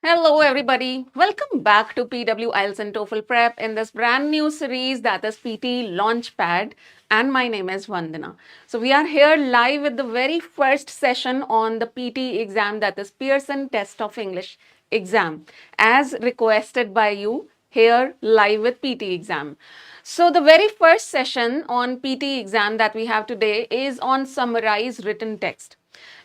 Hello, everybody. Welcome back to PW IELTS and TOEFL Prep in this brand new series that is PTE Launchpad. And my name is Vandana. So, we are here live with the very first session on the PTE exam, that is Pearson Test of English exam, as requested by you here live with PTE exam. So, the very first session on PTE exam that we have today is on Summarise Written Text.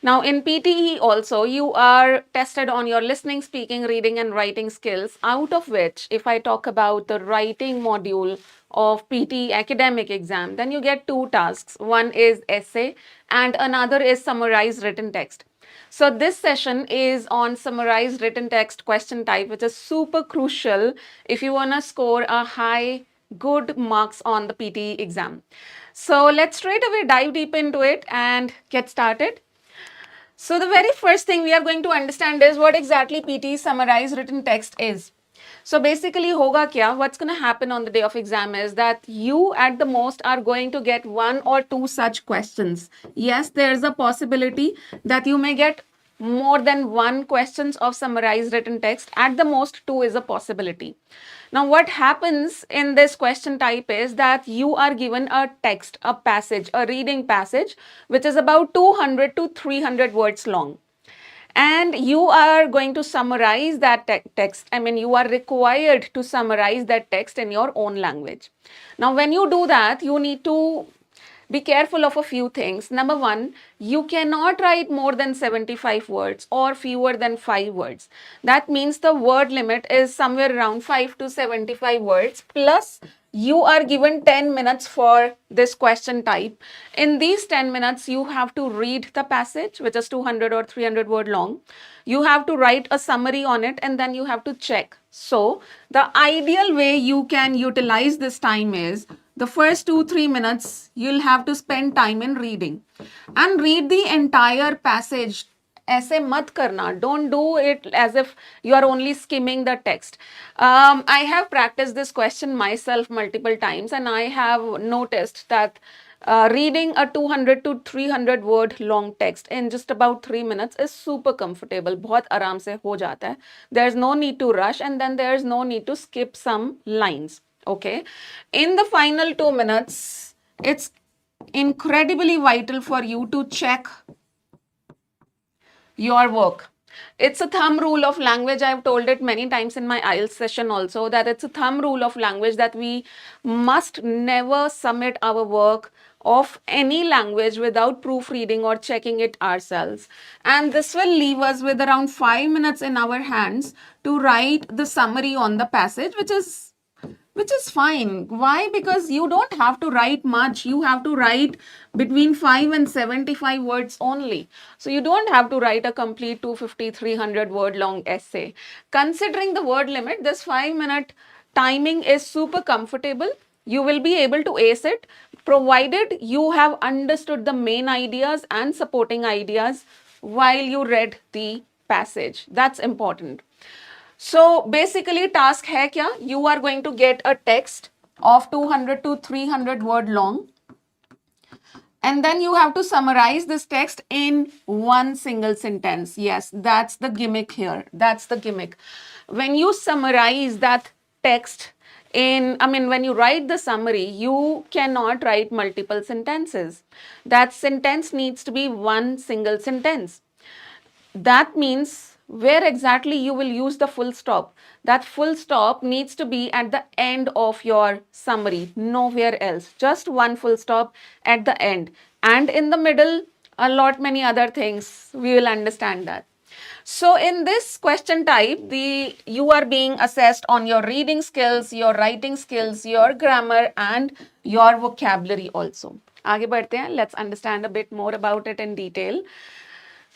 Now, in PTE also, you are tested on your listening, speaking, reading, and writing skills, out of which, if I talk about the writing module of PTE academic exam, then you get two tasks. One is essay, and another is summarize written text. So, this session is on summarized written text question type, which is super crucial if you want to score a high, good marks on the PTE exam. So, let's straight away dive deep into it and get started. So the very first thing we are going to understand is what exactly PTE summarized written text is. So basically hoga kya, what's going to happen on the day of exam is that you at the most are going to get one or two such questions. Yes, there's a possibility that you may get more than one questions of summarized written text. At the most, two is a possibility. Now, what happens in this question type is that you are given a text, a passage, a reading passage, which is about 200 to 300 words long. And you are going to summarize that text. I mean, you are required to summarize that text in your own language. Now, when you do that, you need to be careful of a few things. Number one, you cannot write more than 75 words or fewer than 5 words. That means the word limit is somewhere around 5 to 75 words, plus you are given 10 minutes for this question type. In these 10 minutes, you have to read the passage, which is 200 or 300 word long. You have to write a summary on it, and then you have to check. So the ideal way you can utilize this time is the first 2-3 minutes you'll have to spend time in reading and read the entire passage. ऐसे मत करना, don't do it as if you are only skimming the text. I have practiced this question myself multiple times, and I have noticed that reading a 200 to 300 word long text in just about 3 minutes is super comfortable. बहुत आराम से हो जाता है. There's no need to rush, and then there's no need to skip some lines. Okay. In the final 2 minutes, it's incredibly vital for you to check your work. It's a thumb rule of language. I've told it many times in my IELTS session also, that it's a thumb rule of language that we must never submit our work of any language without proofreading or checking it ourselves. And this will leave us with around 5 minutes in our hands to write the summary on the passage, which is fine. Why? Because you don't have to write much. You have to write between 5 and 75 words only. So you don't have to write a complete 250, 300 word long essay. Considering the word limit, this 5-minute timing is super comfortable. You will be able to ace it, provided you have understood the main ideas and supporting ideas while you read the passage. That's important. So basically task hai kya? You are going to get a text of 200 to 300 word long, and then you have to summarize this text in one single sentence. Yes, that's the gimmick here. That's the gimmick. When you summarize that text when you write the summary, you cannot write multiple sentences. That sentence needs to be one single sentence. That means where exactly you will use the full stop. That full stop needs to be at the end of your summary, nowhere else. Just one full stop at the end. And in the middle, a lot many other things. We will understand that. So in this question type, you are being assessed on your reading skills, your writing skills, your grammar, and your vocabulary also. आगे बढ़ते हैं. Let's understand a bit more about it in detail.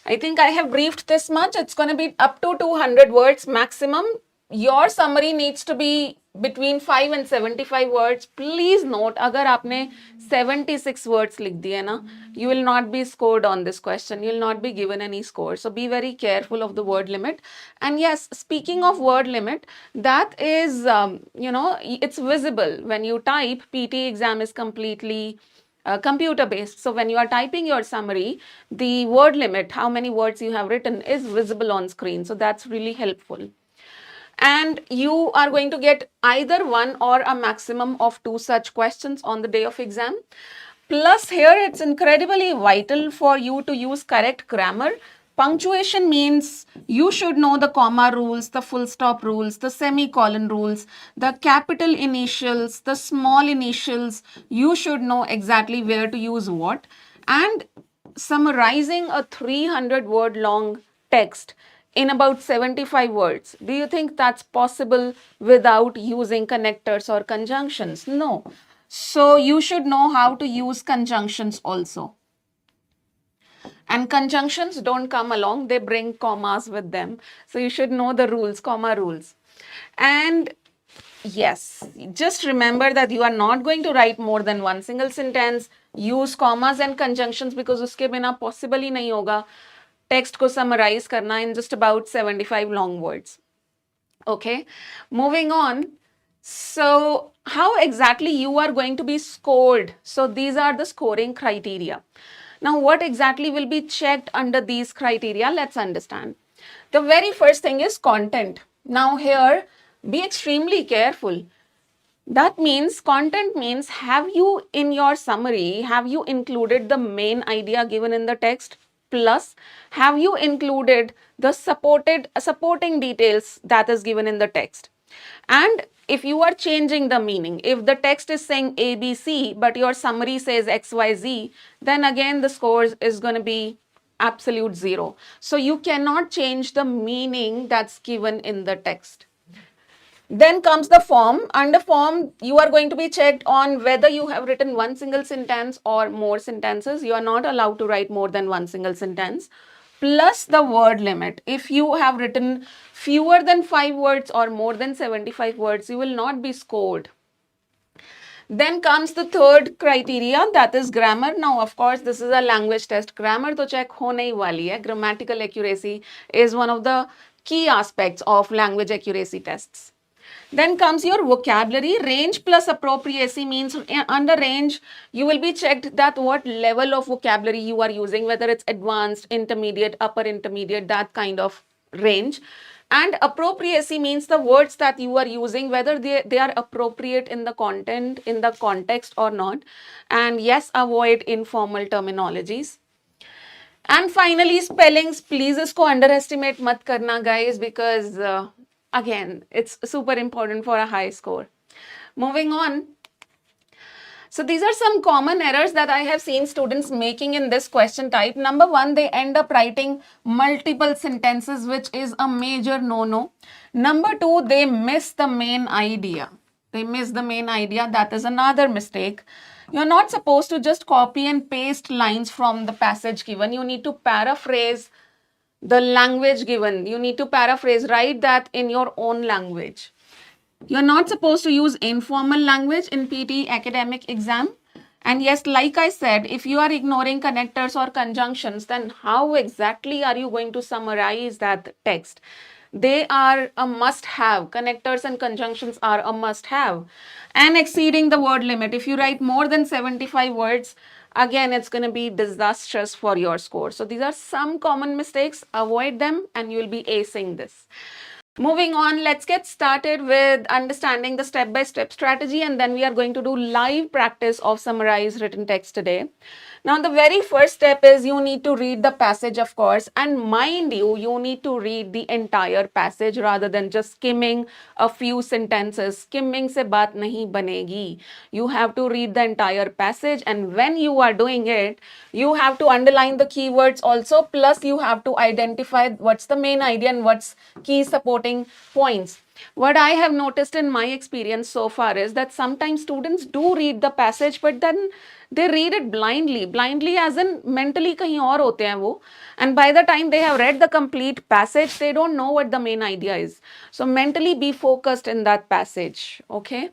I think I have briefed this much. It's going to be up to 200 words maximum. Your summary needs to be between 5 and 75 words. Please note, अगर आपने 76 words लिख दिए ना, you will not be scored on this question. You will not be given any score. So be very careful of the word limit. And yes, speaking of word limit, that is, it's visible when you type. PT exam is completely computer based. So when you are typing your summary, the word limit, how many words you have written, is visible on screen. So that's really helpful. And you are going to get either one or a maximum of 2 such questions on the day of exam. Plus here it's incredibly vital for you to use correct grammar. Punctuation means you should know the comma rules, the full stop rules, the semicolon rules, the capital initials, the small initials. You should know exactly where to use what. And summarizing a 300 word long text in about 75 words. Do you think that's possible without using connectors or conjunctions? No. So you should know how to use conjunctions also. And conjunctions don't come along, they bring commas with them. So you should know the rules, comma rules. And yes, just remember that you are not going to write more than one single sentence. Use commas and conjunctions because uske bina possible ही नहीं होगा text को summarize करना in just about 75 long words. Okay, moving on. So how exactly you are going to be scored? So these are the scoring criteria. Now what exactly will be checked under these criteria? Let's understand. The very first thing is content. Now here, be extremely careful. That means content means, have you in your summary, have you included the main idea given in the text? Plus, have you included the supporting details that is given in the text? And if you are changing the meaning, if the text is saying ABC, but your summary says XYZ, then again the scores is going to be absolute 0. So you cannot change the meaning that's given in the text. Then comes the form. Under form, you are going to be checked on whether you have written one single sentence or more sentences. You are not allowed to write more than one single sentence. Plus the word limit. If you have written fewer than 5 words or more than 75 words, you will not be scored. Then comes the third criteria, that is grammar. Now, of course, this is a language test. Grammar to check hone hi wali hai. Grammatical accuracy is one of the key aspects of language accuracy tests. Then comes your vocabulary. Range plus appropriacy means under range, you will be checked that what level of vocabulary you are using, whether it's advanced, intermediate, upper intermediate, that kind of range. And appropriacy means the words that you are using, whether they are appropriate in the content, in the context or not. And yes, avoid informal terminologies. And finally, spellings. Please isko underestimate mat karna, guys, because again, it's super important for a high score. Moving on. So these are some common errors that I have seen students making in this question type. Number one, they end up writing multiple sentences, which is a major no-no. Number two, they miss the main idea. They miss the main idea. That is another mistake. You're not supposed to just copy and paste lines from the passage given. You need to paraphrase the language given. You need to paraphrase, write that in your own language. You're not supposed to use informal language in PTE academic exam. And yes, like I said, if you are ignoring connectors or conjunctions, then how exactly are you going to summarize that text? They are a must-have. Connectors and conjunctions are a must-have. And exceeding the word limit. If you write more than 75 words, again, it's going to be disastrous for your score. So these are some common mistakes. Avoid them and you will be acing this. Moving on, let's get started with understanding the step-by-step strategy, and then we are going to do live practice of summarized written text today. Now, the very first step is you need to read the passage, of course, and mind you, you need to read the entire passage rather than just skimming a few sentences. Skimming se baat nahi banegi. You have to read the entire passage, and when you are doing it, you have to underline the keywords also, plus you have to identify what's the main idea and what's key supporting points. What I have noticed in my experience so far is that sometimes students do read the passage, but then they read it blindly as in mentally kahin aur hote hain wo, and by the time they have read the complete passage, they don't know what the main idea is. So mentally be focused in that passage, okay?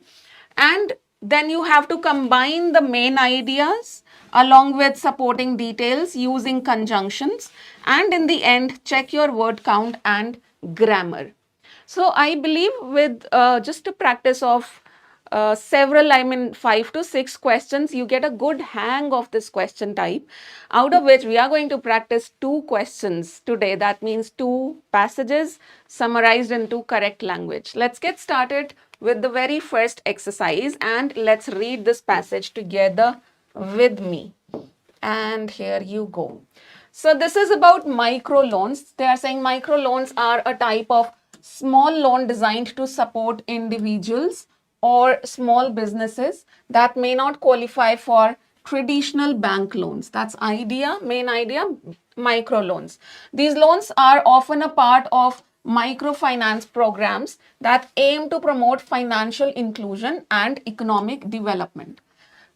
And then you have to combine the main ideas along with supporting details using conjunctions, and in the end, check your word count and grammar. So I believe with just a practice of several, 5 to 6 questions. You get a good hang of this question type, out of which we are going to practice 2 questions today. That means 2 passages summarized into correct language. Let's get started with the very first exercise and let's read this passage together with me. And here you go. So this is about micro loans. They are saying micro loans are a type of small loan designed to support individuals or small businesses that may not qualify for traditional bank loans. That's main idea, micro loans. These loans are often a part of microfinance programs that aim to promote financial inclusion and economic development.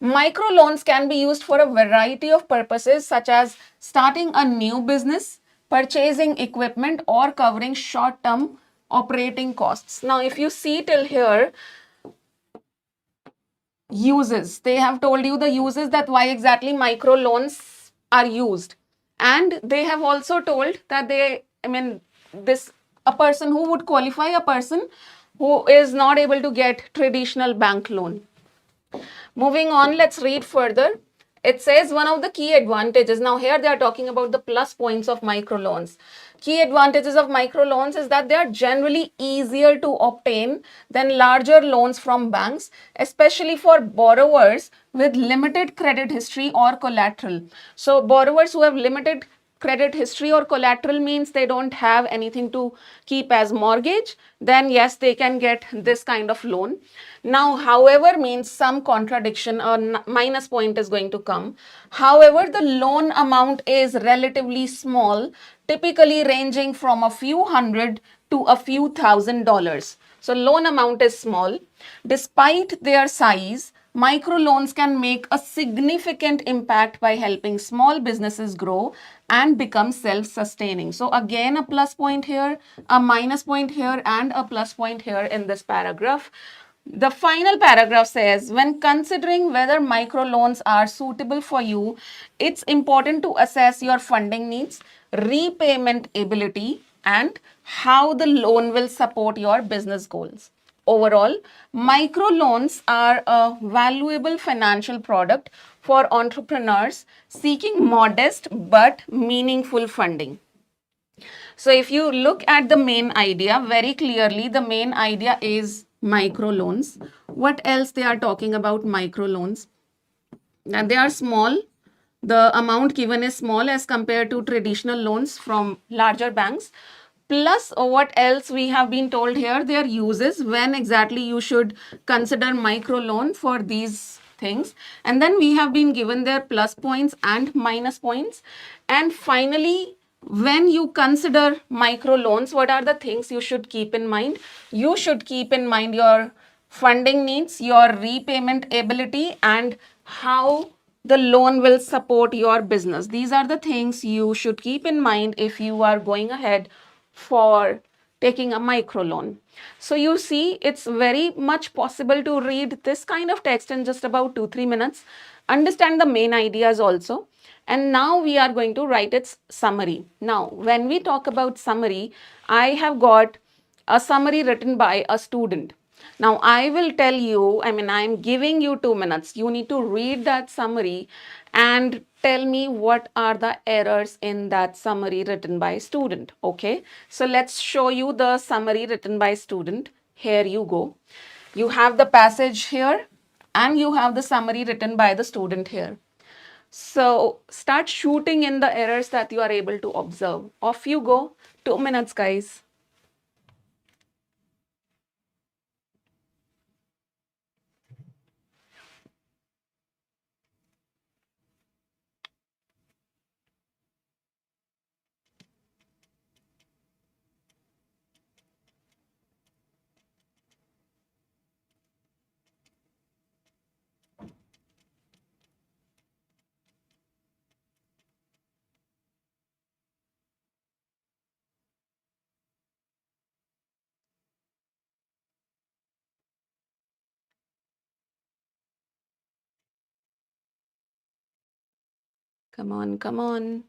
Microloans can be used for a variety of purposes, such as starting a new business, purchasing equipment, or covering short term operating costs. Now, if you see till here, uses, they have told you the uses, that why exactly microloans are used. And they have also told that this, a person who would qualify, a person who is not able to get traditional bank loan. Moving on, let's read further. It says one of the key advantages. Now, here they are talking about the plus points of microloans. Key advantages of microloans is that they are generally easier to obtain than larger loans from banks, especially for borrowers with limited credit history or collateral. So, borrowers who have limited credit history or collateral, means they don't have anything to keep as mortgage, then yes, they can get this kind of loan. Now, however, means some contradiction or minus point is going to come. However, the loan amount is relatively small, typically ranging from a few hundred to a few $1,000s. So loan amount is small. Despite their size, microloans can make a significant impact by helping small businesses grow and become self-sustaining. So again, a plus point here, a minus point here, and a plus point here in this paragraph. The final paragraph says, when considering whether microloans are suitable for you, it's important to assess your funding needs, repayment ability, and how the loan will support your business goals. Overall, microloans are a valuable financial product for entrepreneurs seeking modest but meaningful funding. So if you look at the main idea very clearly, the main idea is microloans. What else they are talking about microloans? Now they are small. The amount given is small as compared to traditional loans from larger banks. Plus, what else we have been told here, their uses, when exactly you should consider microloan for these things. And then we have been given their plus points and minus points. And finally, when you consider microloans, what are the things you should keep in mind? You should keep in mind your funding needs, your repayment ability, and how the loan will support your business. These are the things you should keep in mind if you are going ahead for taking a microloan. So you see, it's very much possible to read this kind of text in just about 2-3 minutes, understand the main ideas also. And now we are going to write its summary. Now, when we talk about summary, I have got a summary written by a student. Now, I will tell you, I'm giving you 2 minutes. You need to read that summary and tell me what are the errors in that summary written by student. Okay, so let's show you the summary written by student. Here you go. You have the passage here and you have the summary written by the student here. So start shooting in the errors that you are able to observe. Off you go. 2 minutes, guys. Come on, come on.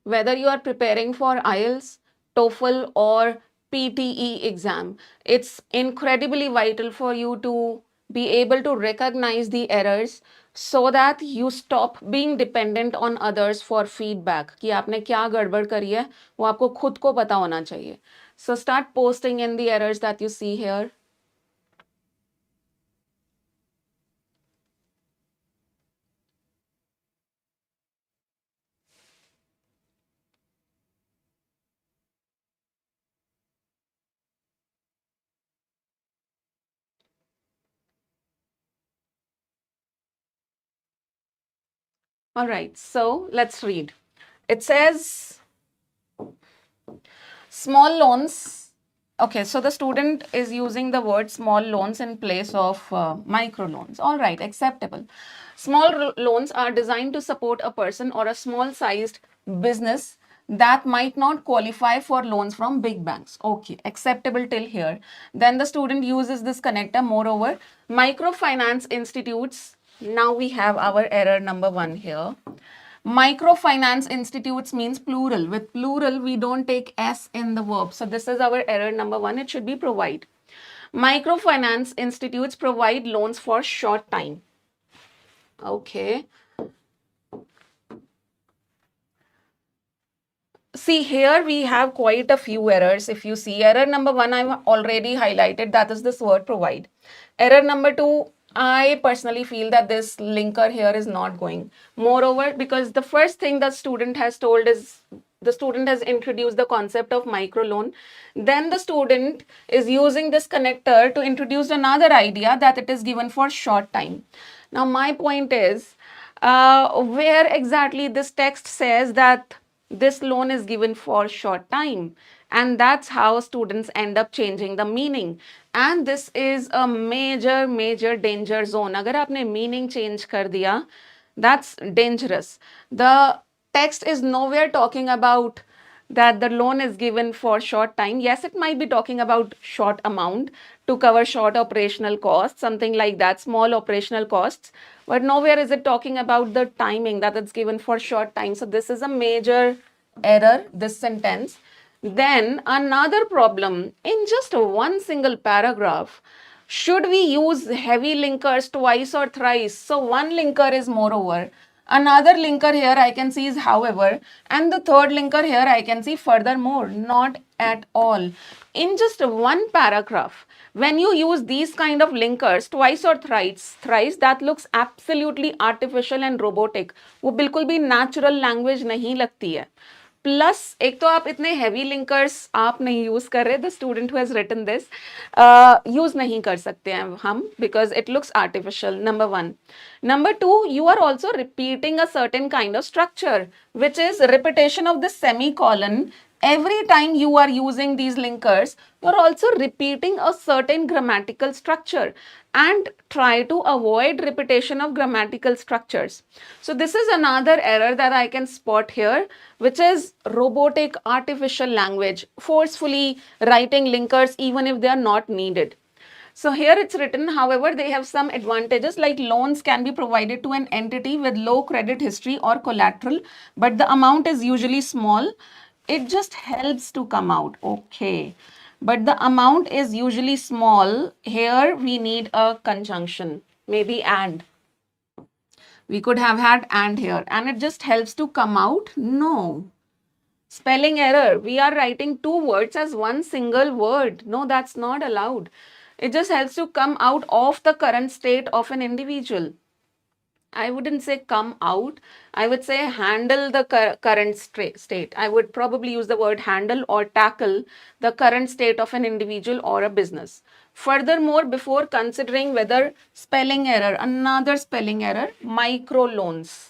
Whether you are preparing for IELTS, TOEFL, or PTE exam. It's incredibly vital for you to be able to recognize the errors so that you stop being dependent on others for feedback कि आपने क्या गड़बड़ करी है वो आपको खुद को पता होना चाहिए. So start posting in the errors that you see here. All right, so let's read. It says small loans. Okay, so the student is using the word small loans in place of micro loans. All right, acceptable. Small loans are designed to support a person or a small sized business that might not qualify for loans from big banks. Okay, acceptable till here. Then the student uses this connector. Moreover, microfinance institutes. Now we have our error number 1 here. Microfinance institutes means plural. With plural, we don't take S in the verb. So this is our error number 1. It should be provide. Microfinance institutes provide loans for short time. Okay. See, here we have quite a few errors. If you see error number 1, I've already highlighted, that is this word provide. Error number 2, I personally feel that this linker here is not going. Moreover, because the first thing the student has told is the student has introduced the concept of microloan. Then the student is using this connector to introduce another idea that it is given for short time. Now, my point is, where exactly this text says that this loan is given for short time, and that's how students end up changing the meaning. And this is a major danger zone. Agar aapne meaning change kar diya, that's dangerous. The text is nowhere talking about that the loan is given for short time. Yes, it might be talking about short amount to cover short operational costs, something like that, small operational costs. But nowhere is it talking about the timing that it's given for short time. So this is a major error, this sentence. Then another problem, in just one single paragraph, should we use heavy linkers twice or thrice? So one linker is moreover. Another linker here I can see is however, and the third linker here I can see furthermore. Not at all. In just one paragraph, when you use these kind of linkers twice or thrice, that looks absolutely artificial and robotic. वो बिल्कुल भी natural language नहीं लगती है. Plus एक तो आप इतने हैवी लिंकर्स आप नहीं यूज कर रहे, the student who has written this use नहीं कर सकते हैं हम because it looks artificial. Number 1. Number 2, you are also repeating a certain kind of structure, which is repetition of the semicolon. Every time you are using these linkers, you are also repeating a certain grammatical structure, and try to avoid repetition of grammatical structures. So this is another error that I can spot here, which is robotic artificial language, forcefully writing linkers even if they are not needed. So here it's written, however, they have some advantages like loans can be provided to an entity with low credit history or collateral, but the amount is usually small. It just helps to come out. Okay. But the amount is usually small. Here we need a conjunction, maybe and. We could have had and here, and it just helps to come out. No. Spelling error. We are writing two words as one single word. No, that's not allowed. It just helps to come out of the current state of an individual. I wouldn't say come out. I would say handle the current state. I would probably use the word handle or tackle the current state of an individual or a business. Furthermore, before considering whether spelling error, another spelling error, microloans,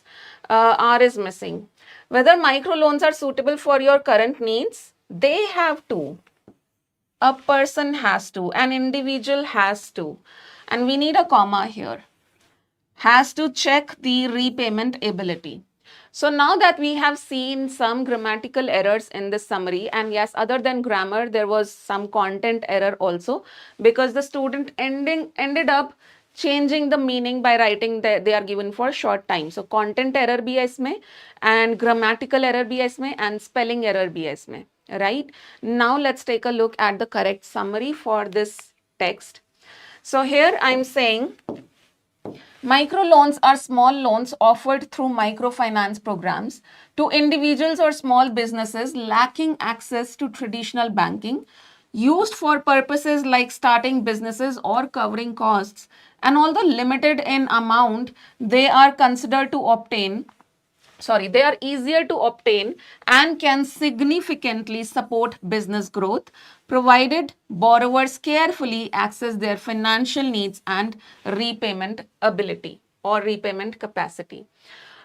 R is missing. Whether microloans are suitable for your current needs, they have to. A person has to, an individual has to, and we need a comma here. Has to check the repayment ability. So now that we have seen some grammatical errors in this summary, and yes, other than grammar, there was some content error also, because the student ended up changing the meaning by writing that they are given for short time. So content error bhi hai isme, and grammatical error bhi hai isme, and spelling error bhi hai isme. right? Now let's take a look at the correct summary for this text. So here I'm saying microloans are small loans offered through microfinance programs to individuals or small businesses lacking access to traditional banking, used for purposes like starting businesses or covering costs. And although limited in amount, they are easier to obtain and can significantly support business growth provided borrowers carefully access their financial needs and repayment ability or repayment capacity.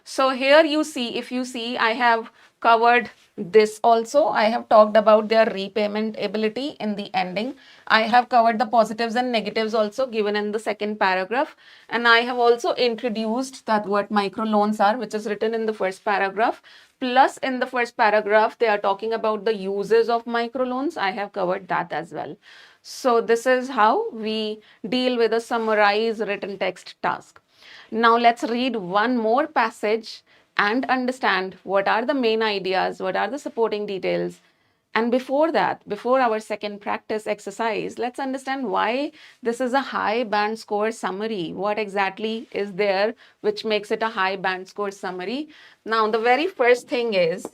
So here you see, if you see, I have covered this also. I have talked about their repayment ability in the ending. I have covered the positives and negatives also given in the second paragraph. And I have also introduced that what microloans are, which is written in the first paragraph. Plus in the first paragraph, they are talking about the uses of microloans. I have covered that as well. So this is how we deal with a summarize written text task. Now let's read one more passage and understand what are the main ideas, what are the supporting details. And before that, before our second practice exercise, let's understand why this is a high band score summary. What exactly is there which makes it a high band score summary? Now, the very first thing is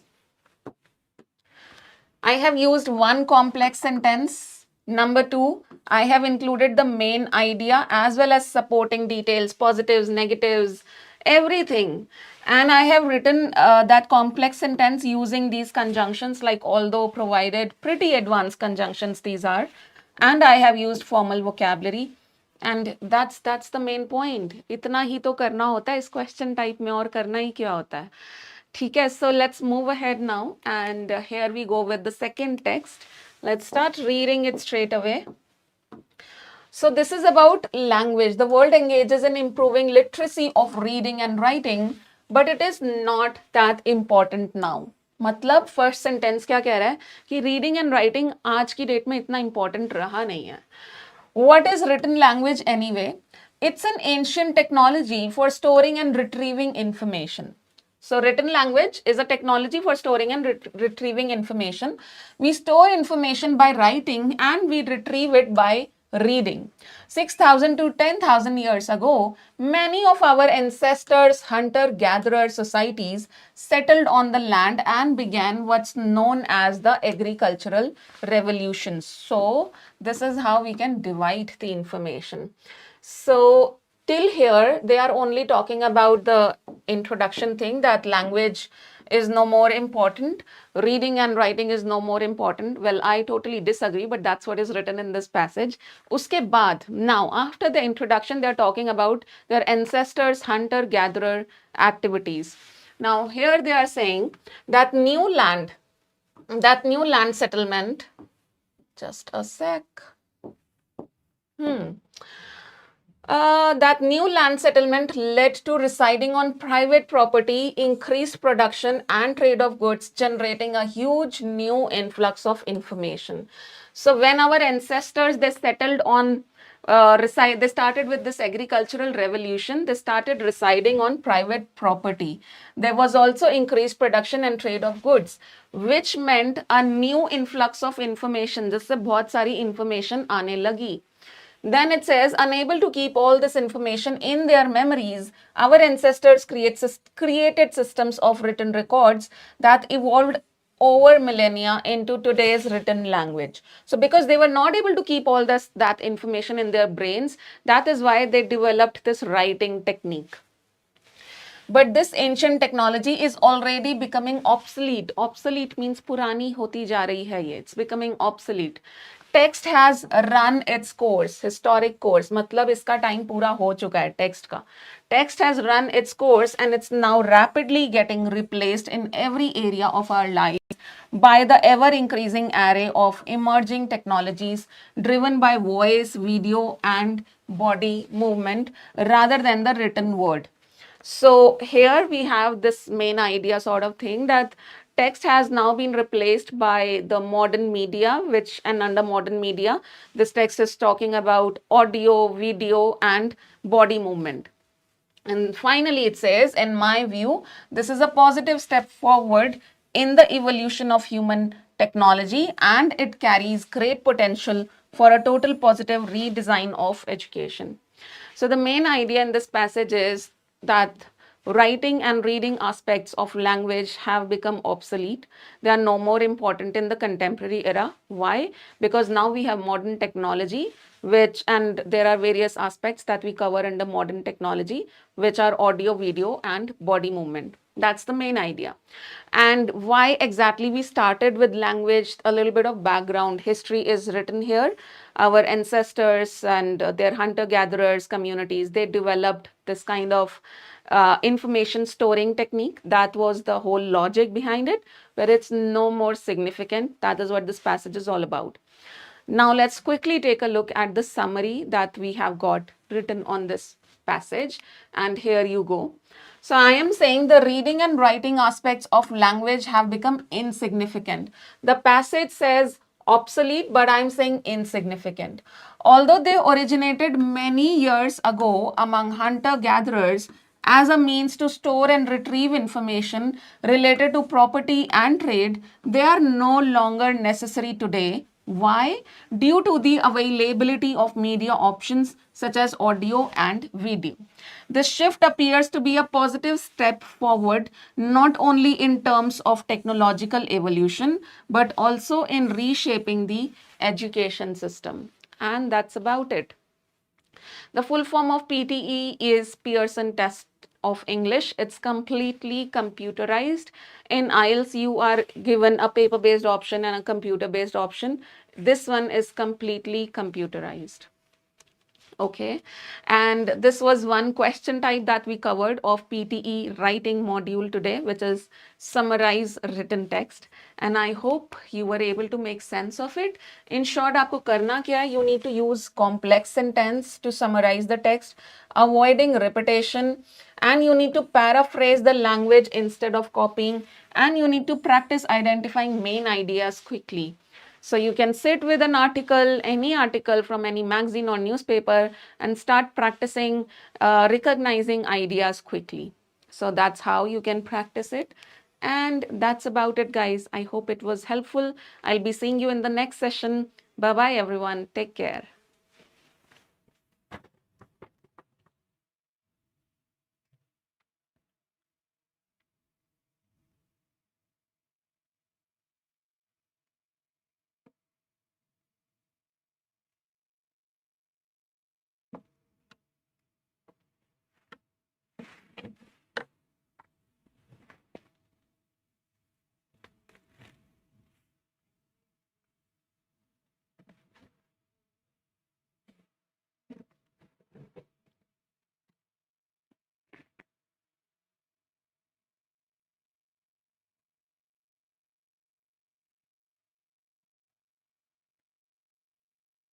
I have used one complex sentence. Number two, I have included the main idea as well as supporting details, positives, negatives, everything. And I have written that complex sentence using these conjunctions, like although provided, pretty advanced conjunctions these are. And I have used formal vocabulary. And that's the main point. इतना ही तो करना होता है इस question type में, और करना ही क्या होता है. ठीक है, so let's move ahead now, and here we go with the second text. Let's start reading it straight away. So this is about language. The world engages in improving literacy of reading and writing, but it is not that important now. मतलब first sentence क्या कह रहा है कि reading and writing आज की date में इतना इंपॉर्टेंट रहा नहीं है. What is written language anyway? It's an ancient technology for storing and retrieving information. So written language is a technology for storing and retrieving information. We store information by writing and we retrieve it by reading. 6,000 to 10,000 years ago, many of our ancestors, hunter-gatherer societies settled on the land and began what's known as the agricultural revolution. So this is how we can divide the information. So till here, they are only talking about the introduction thing, that language is no more important, reading and writing is no more important. Well, I totally disagree, but that's what is written in this passage. Uske baad, now after the introduction, they are talking about their ancestors' hunter-gatherer activities. Now here they are saying that new land settlement, just a sec. That new land settlement led to residing on private property, increased production and trade of goods, generating a huge new influx of information. So when our ancestors, they settled on they started with this agricultural revolution. They started residing on private property. There was also increased production and trade of goods, which meant a new influx of information. जिससे बहुत सारी information आने लगी. Then it says, unable to keep all this information in their memories, our ancestors created systems of written records that evolved over millennia into today's written language. So because they were not able to keep all that information in their brains, that is why they developed this writing technique. But this ancient technology is already becoming obsolete. Obsolete means purani hoti ja rahi hai ye. It's becoming obsolete. Text has run its course, historic course. मतलब इसका time पूरा हो चुका है text का. Text has run its course and it's now rapidly getting replaced in every area of our lives by the ever increasing array of emerging technologies driven by voice, video and body movement rather than the written word. So here we have this main idea sort of thing, that text has now been replaced by the modern media, and under modern media, this text is talking about audio, video, and body movement. And finally, it says, in my view, this is a positive step forward in the evolution of human technology, and it carries great potential for a total positive redesign of education. So, the main idea in this passage is that writing and reading aspects of language have become obsolete. They are no more important in the contemporary era. Why? Because now we have modern technology, and there are various aspects that we cover under modern technology, which are audio, video, and body movement. That's the main idea. And why exactly we started with language, a little bit of background history is written here. Our ancestors and their hunter gatherers communities, they developed this kind of information storing technique. That was the whole logic behind it, where it's no more significant. That is what this passage is all about. Now let's quickly take a look at the summary that we have got written on this passage, and here you go. So I am saying the reading and writing aspects of language have become insignificant. The passage says obsolete, but I'm saying insignificant. Although they originated many years ago among hunter-gatherers as a means to store and retrieve information related to property and trade, they are no longer necessary today. Why? Due to the availability of media options such as audio and video. This shift appears to be a positive step forward, not only in terms of technological evolution, but also in reshaping the education system. And that's about it. The full form of PTE is Pearson Test of English. It's completely computerized. In IELTS, you are given a paper-based option and a computer-based option. This one is completely computerized. Okay, and this was one question type that we covered of PTE writing module today, which is summarize written text. And I hope you were able to make sense of it. In short, आपको करना क्या है? You need to use complex sentence to summarize the text, avoiding repetition, and you need to paraphrase the language instead of copying, and you need to practice identifying main ideas quickly. So you can sit with an article, any article from any magazine or newspaper, and start practicing recognizing ideas quickly. So that's how you can practice it. And that's about it, guys. I hope it was helpful. I'll be seeing you in the next session. Bye bye, everyone. Take care.